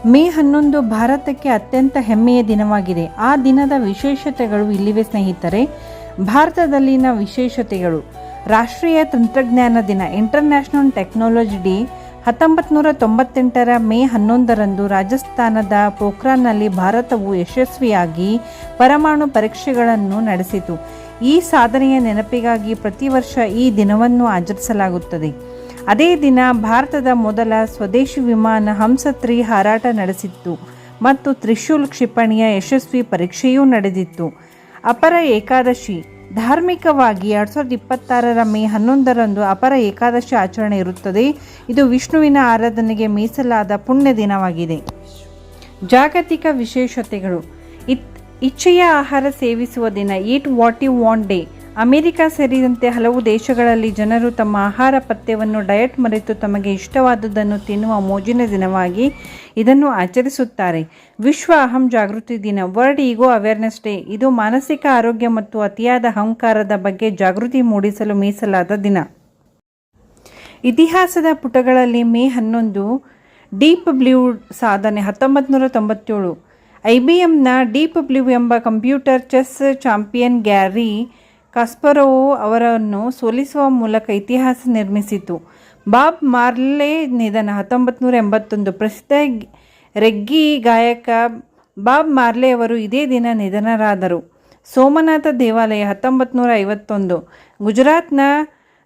ಮೇ 11 ಭಾರತಕ್ಕೆ ಅತ್ಯಂತ ಹೆಮ್ಮೆಯ ದಿನವಾಗಿದೆ. ಆ ದಿನದ ವಿಶೇಷತೆಗಳು ಇಲ್ಲಿವೆ ಸ್ನೇಹಿತರೆ. ಭಾರತದಲ್ಲಿನ ವಿಶೇಷತೆಗಳು: ರಾಷ್ಟ್ರೀಯ ತಂತ್ರಜ್ಞಾನ ದಿನ, ಇಂಟರ್ನ್ಯಾಷನಲ್ ಟೆಕ್ನಾಲಜಿ ಡೇ. 1998ರ ಮೇ 11ರಂದು ರಾಜಸ್ಥಾನದ ಪೋಖ್ರಾನ್ನಲ್ಲಿ ಭಾರತವು ಯಶಸ್ವಿಯಾಗಿ ಪರಮಾಣು ಪರೀಕ್ಷೆಗಳನ್ನು ನಡೆಸಿತು. ಈ ಸಾಧನೆಯ ನೆನಪಿಗಾಗಿ ಪ್ರತಿ ವರ್ಷ ಈ ದಿನವನ್ನು ಆಚರಿಸಲಾಗುತ್ತದೆ. ಅದೇ ದಿನ ಭಾರತದ ಮೊದಲ ಸ್ವದೇಶಿ ವಿಮಾನ ಹಂಸ-3 ಹಾರಾಟ ನಡೆಸಿತ್ತು ಮತ್ತು ತ್ರಿಶೂಲ್ ಕ್ಷಿಪಣಿಯ ಯಶಸ್ವಿ ಪರೀಕ್ಷೆಯೂ ನಡೆದಿತ್ತು. ಅಪರ ಏಕಾದಶಿ: ಧಾರ್ಮಿಕವಾಗಿ 2026ರ ಮೇ 11ರಂದು ಅಪರ ಏಕಾದಶಿ ಆಚರಣೆ ಇರುತ್ತದೆ. ಇದು ವಿಷ್ಣುವಿನ ಆರಾಧನೆಗೆ ಮೀಸಲಾದ ಪುಣ್ಯ ದಿನವಾಗಿದೆ. ಜಾಗತಿಕ ವಿಶೇಷತೆಗಳು: ಇಚ್ಛೆಯ ಆಹಾರ ಸೇವಿಸುವ ದಿನ, eat what you want day. America ಸೇರಿದಂತೆ ಹಲವು ದೇಶಗಳಲ್ಲಿ ಜನರು ತಮ್ಮ ಆಹಾರ ಪಥ್ಯವನ್ನು ಡಯಟ್ ಮರೆತು ತಮಗೆ ಇಷ್ಟವಾದುದನ್ನು ತಿನ್ನುವ ಮೋಜಿನ ದಿನವಾಗಿ ಇದನ್ನು ಆಚರಿಸುತ್ತಾರೆ. ವಿಶ್ವ ಅಹಂ ಜಾಗೃತಿ ದಿನ, ವರ್ಲ್ಡ್ ಈಗೋ ಅವೇರ್ನೆಸ್ ಡೇ. ಇದು ಮಾನಸಿಕ ಆರೋಗ್ಯ ಮತ್ತು ಅತಿಯಾದ ಅಹಂಕಾರದ ಬಗ್ಗೆ ಜಾಗೃತಿ ಮೂಡಿಸಲು ಮೀಸಲಾದ ದಿನ. ಇತಿಹಾಸದ ಪುಟಗಳಲ್ಲಿ ಮೇ 11 ಡೀಪ್ ಬ್ಲೂ ಸಾಧನೆ. 1997 IBMನ ಡೀಪ್ ಬ್ಲೂ ಎಂಬ ಕಂಪ್ಯೂಟರ್ ಚೆಸ್ ಚಾಂಪಿಯನ್ ಗ್ಯಾರಿ ಕಾಸ್ಪರೋವ್ ಅವರನ್ನು ಸೋಲಿಸುವ ಮೂಲಕ ಇತಿಹಾಸ ನಿರ್ಮಿಸಿತು. ಬಾಬ್ ಮಾರ್ಲೆ ನಿಧನ. 1981 ಪ್ರಸಿದ್ಧ ರೆಗ್ಗಿ ಗಾಯಕ ಬಾಬ್ ಮಾರ್ಲೆ ಅವರು ಇದೇ ದಿನ ನಿಧನರಾದರು. ಸೋಮನಾಥ ದೇವಾಲಯ. 1951 ಗುಜರಾತ್ನ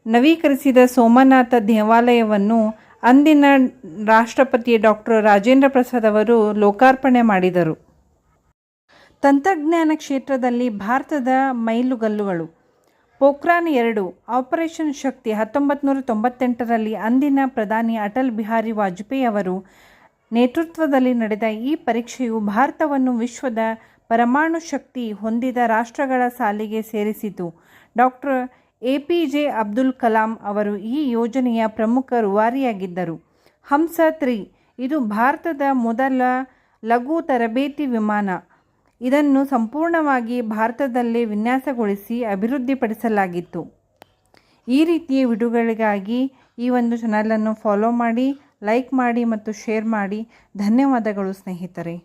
ನವೀಕರಿಸಿದ ಸೋಮನಾಥ ದೇವಾಲಯವನ್ನು ಅಂದಿನ ರಾಷ್ಟ್ರಪತಿ ಡಾಕ್ಟರ್ ರಾಜೇಂದ್ರ ಪ್ರಸಾದ್ ಅವರು ಲೋಕಾರ್ಪಣೆ ಮಾಡಿದರು. ತಂತ್ರಜ್ಞಾನ ಕ್ಷೇತ್ರದಲ್ಲಿ ಭಾರತದ ಮೈಲುಗಲ್ಲುಗಳು: ಪೋಖ್ರಾನ್ 2 ಆಪರೇಷನ್ ಶಕ್ತಿ. 1998ರಲ್ಲಿ ಅಂದಿನ ಪ್ರಧಾನಿ ಅಟಲ್ ಬಿಹಾರಿ ವಾಜಪೇಯಿ ಅವರು ನೇತೃತ್ವದಲ್ಲಿ ನಡೆದ ಈ ಪರೀಕ್ಷೆಯು ಭಾರತವನ್ನು ವಿಶ್ವದ ಪರಮಾಣು ಶಕ್ತಿ ಹೊಂದಿದ ರಾಷ್ಟ್ರಗಳ ಸಾಲಿಗೆ ಸೇರಿಸಿತು. ಡಾಕ್ಟರ್ APJ ಅಬ್ದುಲ್ ಕಲಾಂ ಅವರು ಈ ಯೋಜನೆಯ ಪ್ರಮುಖ ರೂವಾರಿಯಾಗಿದ್ದರು. ಹಂಸ-3 ಇದು ಭಾರತದ ಮೊದಲ ಲಘು ತರಬೇತಿ ವಿಮಾನ. ಇದನ್ನು ಸಂಪೂರ್ಣವಾಗಿ ಭಾರತದಲ್ಲೇ ವಿನ್ಯಾಸಗೊಳಿಸಿ ಅಭಿವೃದ್ಧಿಪಡಿಸಲಾಗಿತ್ತು. ಈ ರೀತಿಯ ವಿಡಿಯೋಗಳಿಗಾಗಿ ಈ ಒಂದು ಚಾನಲನ್ನು ಫಾಲೋ ಮಾಡಿ, ಲೈಕ್ ಮಾಡಿ ಮತ್ತು ಶೇರ್ ಮಾಡಿ. ಧನ್ಯವಾದಗಳು ಸ್ನೇಹಿತರೆ.